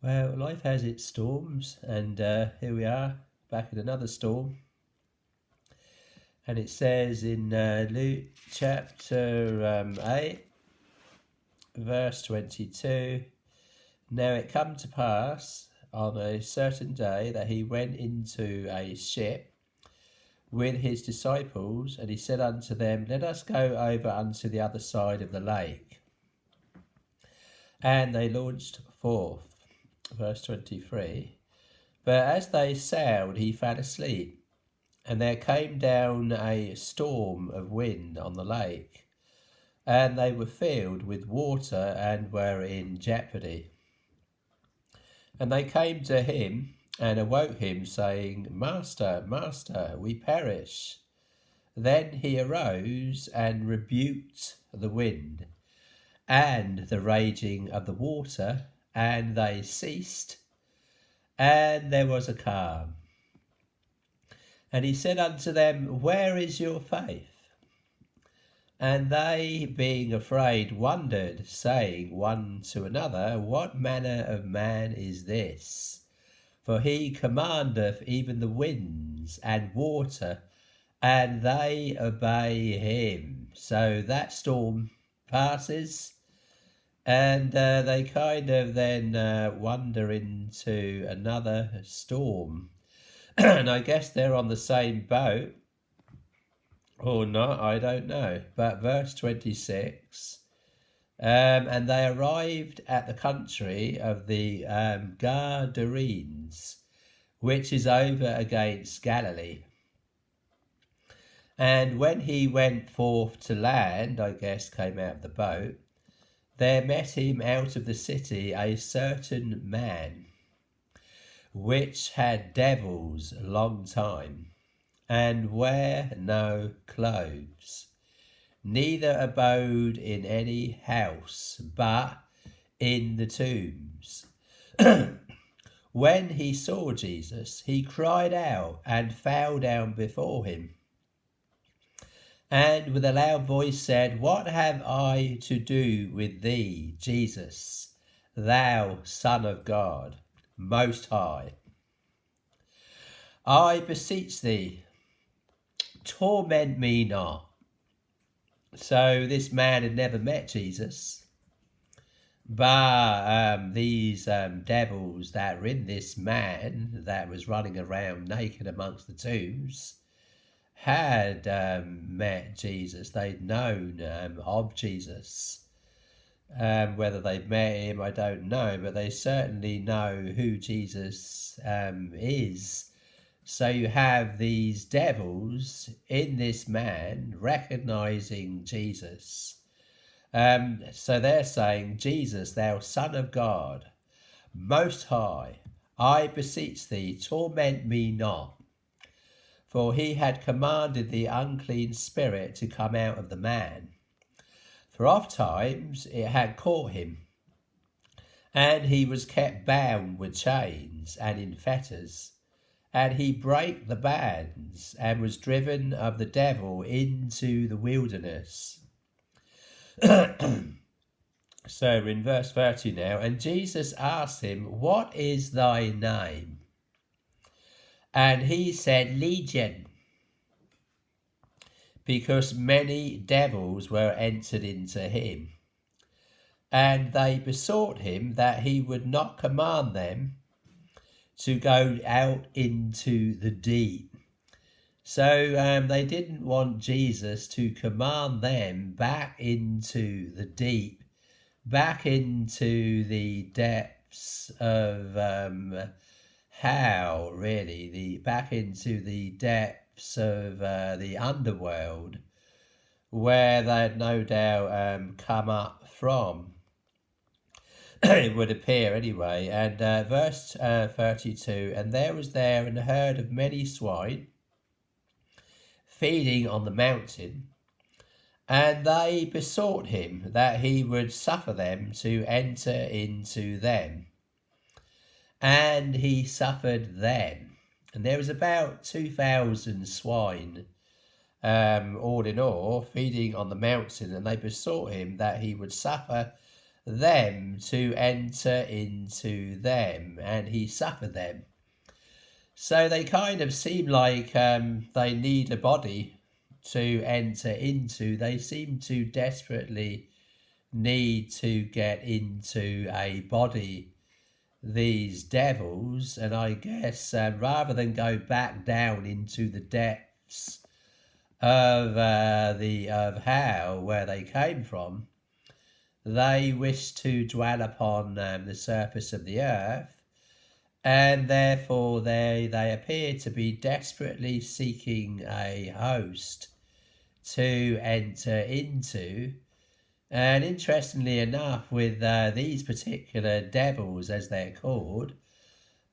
Well, life has its storms, and here we are back in another storm. And it says in Luke chapter 8, verse 22, "Now it come to pass on a certain day that he went into a ship with his disciples, and he said unto them, Let us go over unto the other side of the lake. And they launched forth." Verse 23, "But as they sailed, he fell asleep. And there came down a storm of wind on the lake, and they were filled with water and were in jeopardy. And they came to him and awoke him, saying, Master, Master, we perish. Then he arose and rebuked the wind and the raging of the water, and they ceased, and there was a calm. And he said unto them, Where is your faith? And they, being afraid, wondered, saying one to another, What manner of man is this? For he commandeth even the winds and water, and they obey him. So that storm passes, and they kind of then wander into another storm. And I guess they're on the same boat or not, I don't know. But verse 26, and they arrived at the country of the Gadarenes, which is over against Galilee. And when he went forth to land, I guess came out of the boat, there met him out of the city a certain man, which had devils a long time, and wear no clothes, neither abode in any house, but in the tombs. When he saw Jesus, he cried out and fell down before him, and with a loud voice said, What have I to do with thee, Jesus, thou Son of God Most High? I beseech thee, torment me not. So this man had never met Jesus, but these devils that were in this man that was running around naked amongst the tombs had met Jesus. They'd known of Jesus. Whether they've met him, I don't know, but they certainly know who Jesus is. So you have these devils in this man recognizing Jesus. So they're saying, Jesus, thou Son of God, Most High, I beseech thee, torment me not. For he had commanded the unclean spirit to come out of the man. For oft times it had caught him, and he was kept bound with chains and in fetters. And he brake the bands, and was driven of the devil into the wilderness. So in verse 30 now, and Jesus asked him, What is thy name? And he said, Legion, because many devils were entered into him. And they besought him that he would not command them to go out into the deep. So they didn't want Jesus to command them back into the deep, back into the depths of hell, really, back into the depths of the underworld, where they'd no doubt come up from. It would appear anyway. And verse 32, and there was there an herd of many swine feeding on the mountain, and they besought him that he would suffer them to enter into them. And he suffered them. And there was about 2,000 swine all in all feeding on the mountain, and they besought him that he would suffer them to enter into them, and he suffered them. So they kind of seem like they need a body to enter into. They seem to desperately need to get into a body, these devils. And I guess rather than go back down into the depths of hell where they came from, they wish to dwell upon the surface of the earth, and therefore they appear to be desperately seeking a host to enter into. And interestingly enough, with these particular devils, as they're called,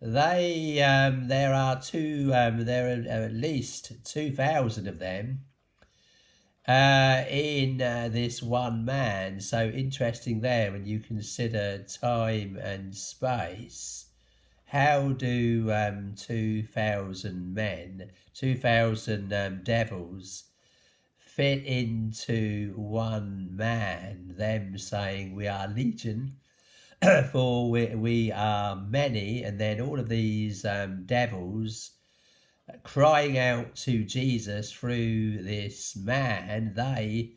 they there are at least 2,000 of them in this one man. So interesting there when you consider time and space. How do 2,000 men, 2,000 devils fit into one man? Them saying we are legion, for we are many, and then all of these devils crying out to Jesus through this man. They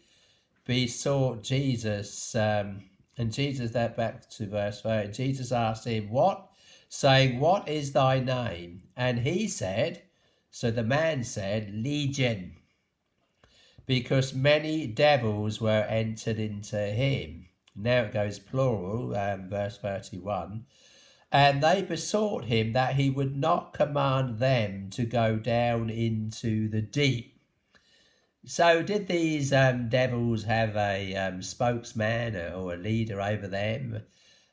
besought Jesus, and Jesus, that back to verse 30, Jesus asked him, "What?" saying, "What is thy name?" And he said, so the man said, "Legion," because many devils were entered into him. Now it goes plural, verse 31. And they besought him that he would not command them to go down into the deep. So did these devils have a spokesman or a leader over them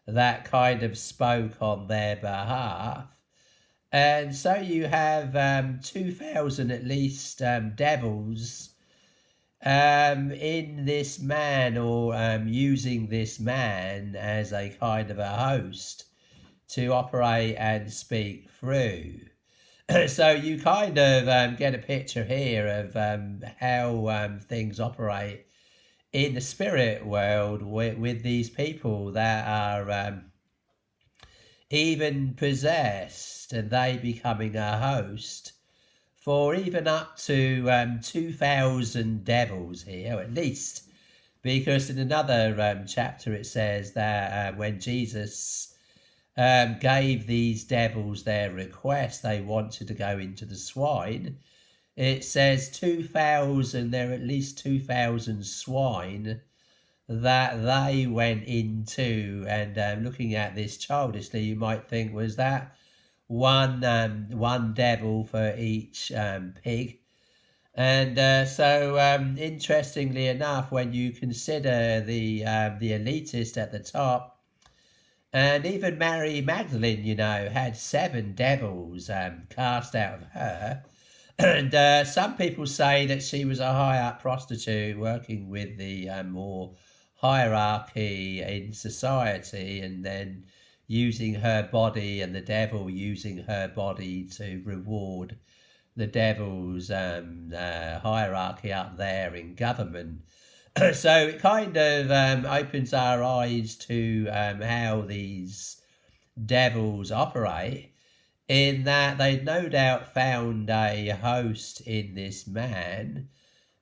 that kind of spoke on their behalf? And so you have 2,000 at least devils in this man, or using this man as a kind of a host to operate and speak through. So you kind of get a picture here of how things operate in the spirit world with these people that are even possessed, and they becoming a host for even up to 2,000 devils here, at least, because in another chapter it says that when Jesus gave these devils their request, they wanted to go into the swine. It says 2,000, there are at least 2,000 swine that they went into. And looking at this childishly, you might think, was that one devil for each pig? And so interestingly enough, when you consider the elitist at the top, and even Mary Magdalene, had 7 devils cast out of her. And some people say that she was a high-up prostitute working with the more hierarchy in society, and then using her body, and the devil using her body to reward the devil's hierarchy up there in government. So it kind of opens our eyes to how these devils operate, in that they no doubt found a host in this man,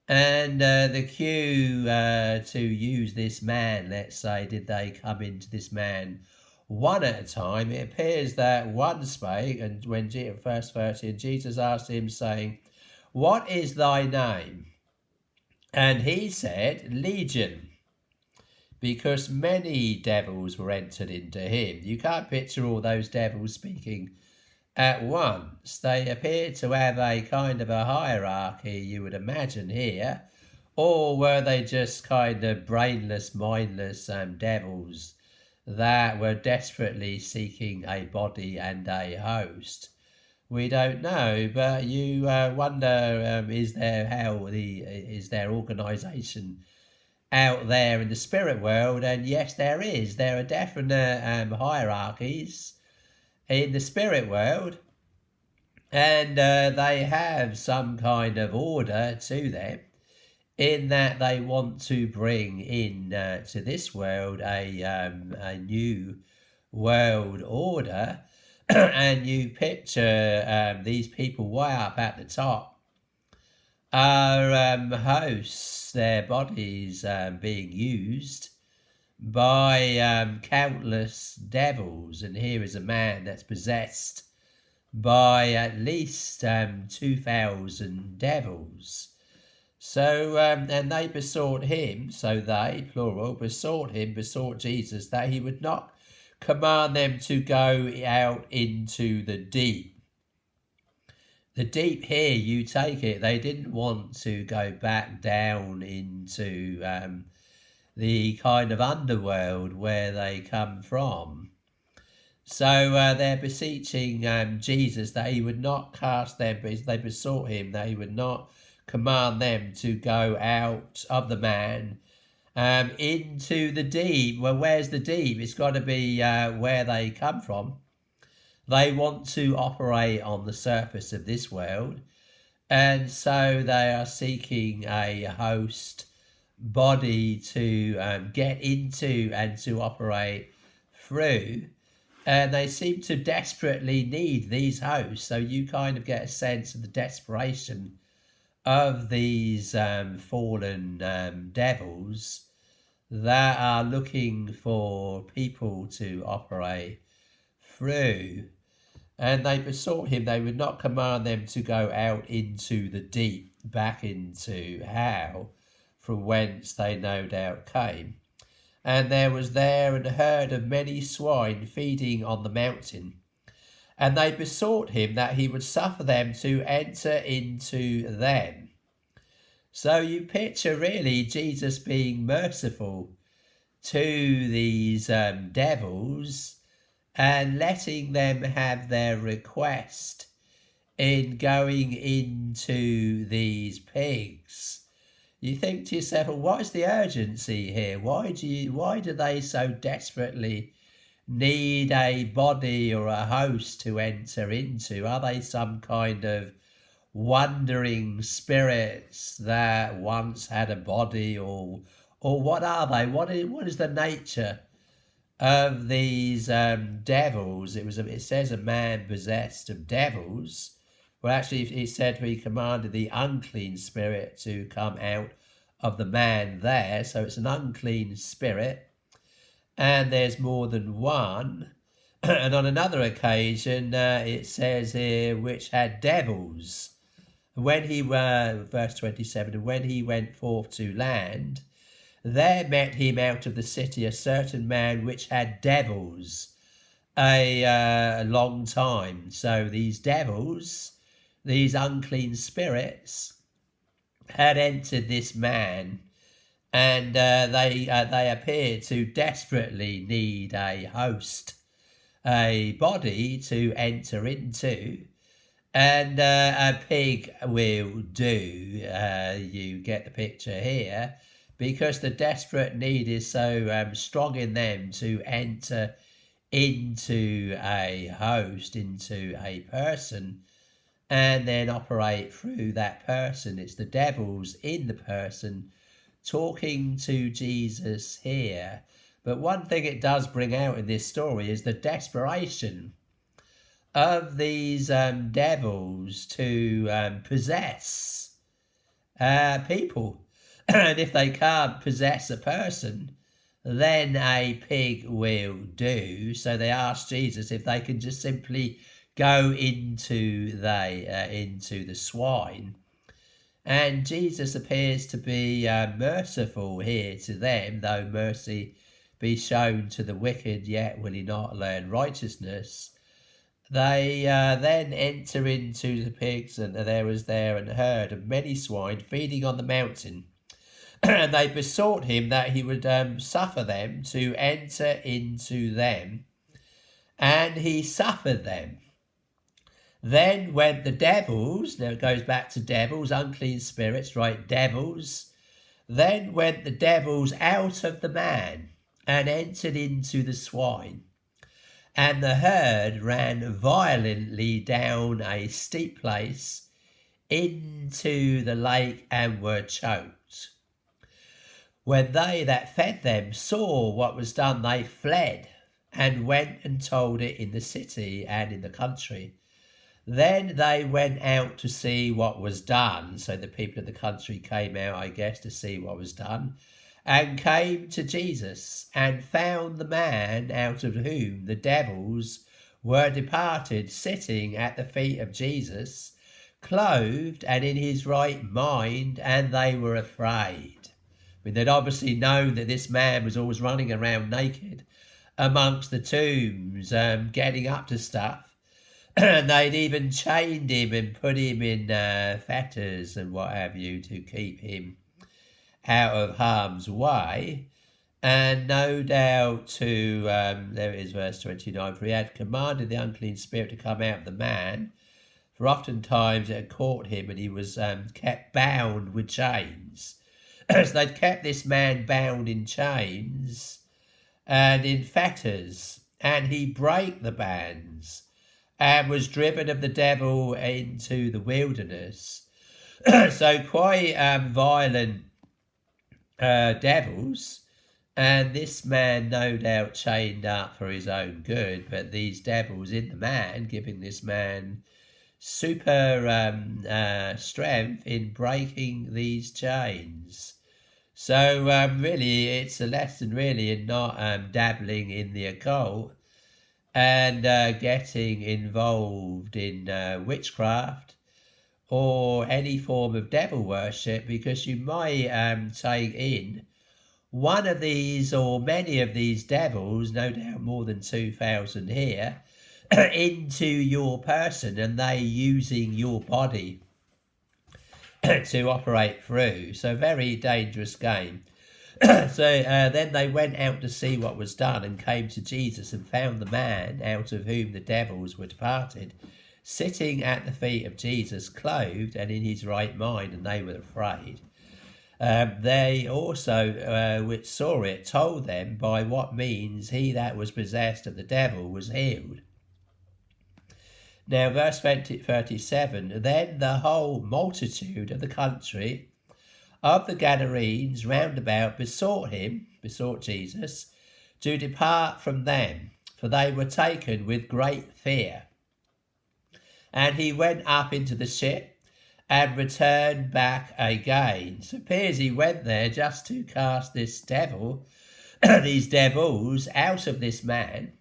and the cue to use this man, let's say, did they come into this man one at a time? It appears that one spake, and when verse 30, and Jesus asked him, saying, "What is thy name?" And he said, "Legion," because many devils were entered into him. You can't picture all those devils speaking at once. They appear to have a kind of a hierarchy, you would imagine here. Or were they just kind of brainless, mindless devils that were desperately seeking a body and a host? We don't know, but you wonder, is there organisation out there in the spirit world? And yes, there is. There are definite hierarchies in the spirit world, and they have some kind of order to them. in that they want to bring in to this world a new world order. And you picture these people way up at the top are hosts, their bodies being used by countless devils. And here is a man that's possessed by at least 2,000 devils. So, and they besought him, so they, plural, besought Jesus that he would not command them to go out into the deep. The deep here, you take it, they didn't want to go back down into the kind of underworld where they come from. So they're beseeching Jesus that he would not cast them, but they besought him that he would not command them to go out of the man into the deep. Well, where's the deep? It's got to be where they come from. They want to operate on the surface of this world, and so they are seeking a host body to get into and to operate through. And they seem to desperately need these hosts. So you kind of get a sense of the desperation of these fallen devils that are looking for people to operate through. And they besought him they would not command them to go out into the deep, back into hell, from whence they no doubt came. And there was there an herd of many swine feeding on the mountain. And they besought him that he would suffer them to enter into them. So you picture really Jesus being merciful to these devils and letting them have their request in going into these pigs. You think to yourself, well, what is the urgency here? Why do they so desperately need a body or a host to enter into? Are they some kind of wandering spirits that once had a body, or what are they? What is the nature of these devils? It says a man possessed of devils. Well, actually, it said he commanded the unclean spirit to come out of the man there. So it's an unclean spirit. And there's more than one. And on another occasion, it says here, which had devils. When he, verse 27, and when he went forth to land, there met him out of the city a certain man which had devils a long time. So these devils, these unclean spirits, had entered this man, and they appeared to desperately need a host, a body to enter into, and a pig will do. You get the picture here, because the desperate need is so strong in them to enter into a host, into a person, and then operate through that person. It's the devils in the person talking to Jesus here. But one thing it does bring out in this story is the desperation of these devils to possess people. And if they can't possess a person, then a pig will do. So they ask Jesus if they can just simply go into the swine. And Jesus appears to be merciful here to them, though mercy be shown to the wicked, yet will he not learn righteousness. They then enter into the pigs, and there was there an herd of many swine feeding on the mountain. And they besought him that he would suffer them to enter into them. And he suffered them. Then went the devils, now it goes back to devils, unclean spirits, right, devils. Then went the devils out of the man and entered into the swine. And the herd ran violently down a steep place into the lake and were choked. When they that fed them saw what was done, they fled and went and told it in the city and in the country. Then they went out to see what was done. So the people of the country came out, I guess, to see what was done, and came to Jesus and found the man out of whom the devils were departed, sitting at the feet of Jesus, clothed and in his right mind, and they were afraid. I mean, they'd obviously known that this man was always running around naked amongst the tombs, getting up to stuff. And they'd even chained him and put him in fetters and what have you to keep him out of harm's way. And no doubt to, there it is, verse 29, for he had commanded the unclean spirit to come out of the man, for oftentimes it had caught him and he was kept bound with chains. So they'd kept this man bound in chains and in fetters, and he brake the bands and was driven of the devil into the wilderness. So quite violent devils, and this man no doubt chained up for his own good, but these devils in the man, giving this man super strength in breaking these chains. So really it's a lesson really in not dabbling in the occult and getting involved in witchcraft or any form of devil worship, because you might take in one of these or many of these devils, no doubt more than 2,000 here, into your person, and they using your body to operate through. So very dangerous game. So then they went out to see what was done, and came to Jesus and found the man out of whom the devils were departed, sitting at the feet of Jesus, clothed and in his right mind, and they were afraid. They also, which saw it, told them by what means he that was possessed of the devil was healed. Now, verse 37, then the whole multitude of the country of the Gadarenes round about besought Jesus, to depart from them, for they were taken with great fear. And he went up into the ship and returned back again. So it appears he went there just to cast this devil, these devils, out of this man.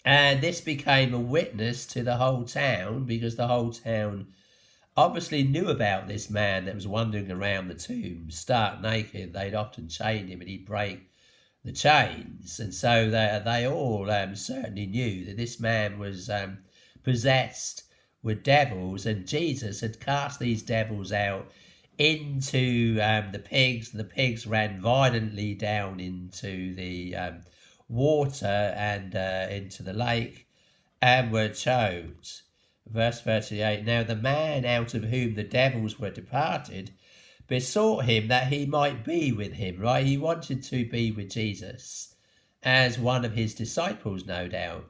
And this became a witness to the whole town, because the whole town obviously knew about this man that was wandering around the tomb, stark naked. They'd often chained him and he'd break the chains. And so they all certainly knew that this man was possessed with devils, and Jesus had cast these devils out into the pigs, and the pigs ran violently down into the water and into the lake and were choked. Verse 38, now the man out of whom the devils were departed besought him that he might be with him, right? He wanted to be with Jesus as one of his disciples, no doubt.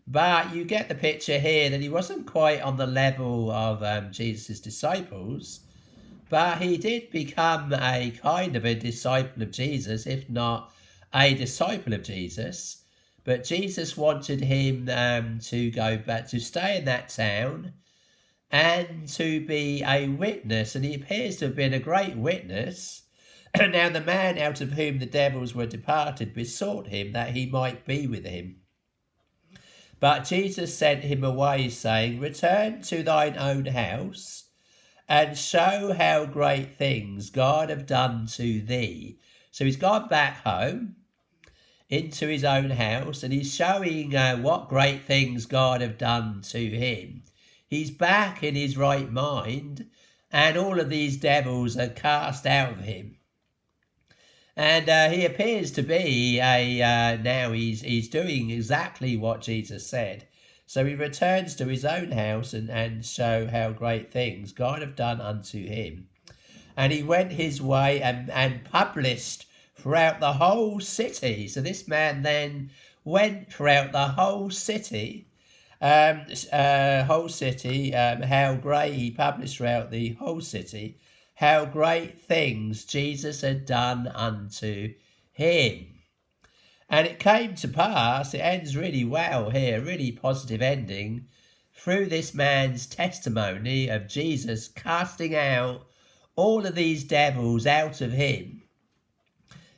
But you get the picture here that he wasn't quite on the level of Jesus' disciples, but he did become a kind of a disciple of Jesus, if not a disciple of Jesus. But Jesus wanted him to go back, to stay in that town and to be a witness, and he appears to have been a great witness. Now the man out of whom the devils were departed besought him that he might be with him. But Jesus sent him away, saying, return to thine own house, and show how great things God have done to thee. So he's gone back home into his own house, and he's showing what great things God have done to him. He's back in his right mind, and all of these devils are cast out of him. And he appears to be now he's doing exactly what Jesus said. So he returns to his own house and show how great things God have done unto him. And he went his way and published throughout the whole city. So this man then went throughout the whole city Whole city, how great, he published throughout the whole city how great things Jesus had done unto him. And it came to pass, it ends really well here, really positive ending, through this man's testimony of Jesus casting out all of these devils out of him.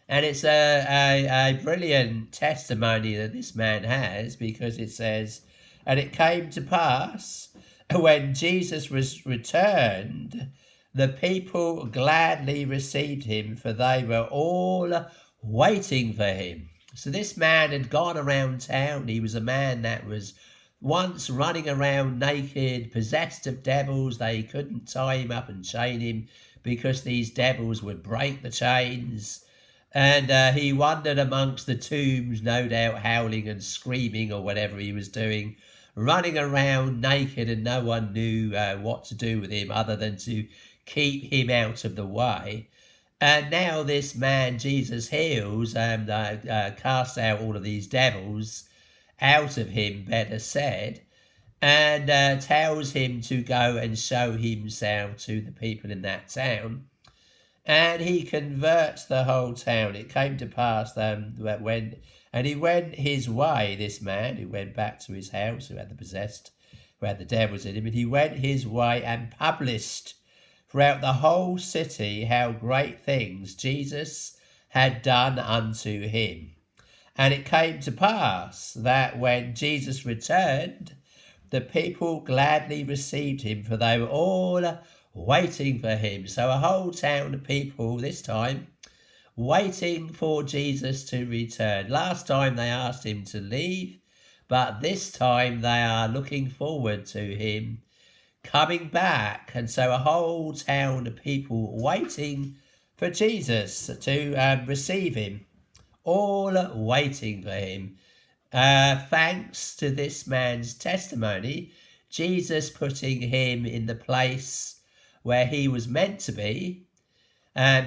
And it's a brilliant testimony that this man has, because it says, and it came to pass when Jesus was returned, the people gladly received him, for they were all waiting for him. So this man had gone around town. He was a man that was once running around naked, possessed of devils. They couldn't tie him up and chain him because these devils would break the chains. And he wandered amongst the tombs, no doubt howling and screaming or whatever he was doing, running around naked, and no one knew what to do with him other than to keep him out of the way. And now this man, Jesus, heals and casts out all of these devils out of him, better said, and tells him to go and show himself to the people in that town. And he converts the whole town. It came to pass that he went his way, this man who went back to his house, who had the devils in him, and he went his way and published throughout the whole city how great things Jesus had done unto him. And it came to pass that when Jesus returned, the people gladly received him, for they were all waiting for him. So a whole town of people this time waiting for Jesus to return. Last time they asked him to leave, but this time they are looking forward to him coming back. And so a whole town of people waiting for Jesus to receive him, all waiting for him. Thanks to this man's testimony, Jesus putting him in the place where he was meant to be,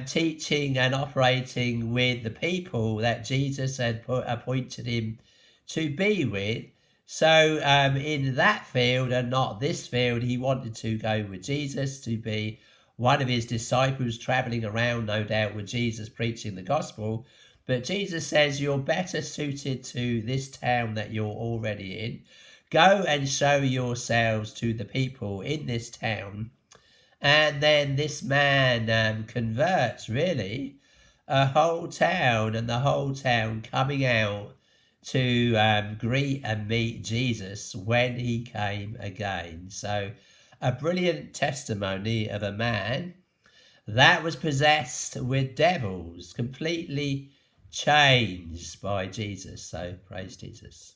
teaching and operating with the people that Jesus had appointed him to be with. So in that field and not this field, he wanted to go with Jesus, to be one of his disciples, traveling around, no doubt, with Jesus, preaching the gospel. But Jesus says, you're better suited to this town that you're already in. Go and show yourselves to the people in this town. And then this man converts, really, a whole town, and the whole town coming out to greet and meet Jesus when he came again. So a brilliant testimony of a man that was possessed with devils, completely changed by Jesus. So praise Jesus.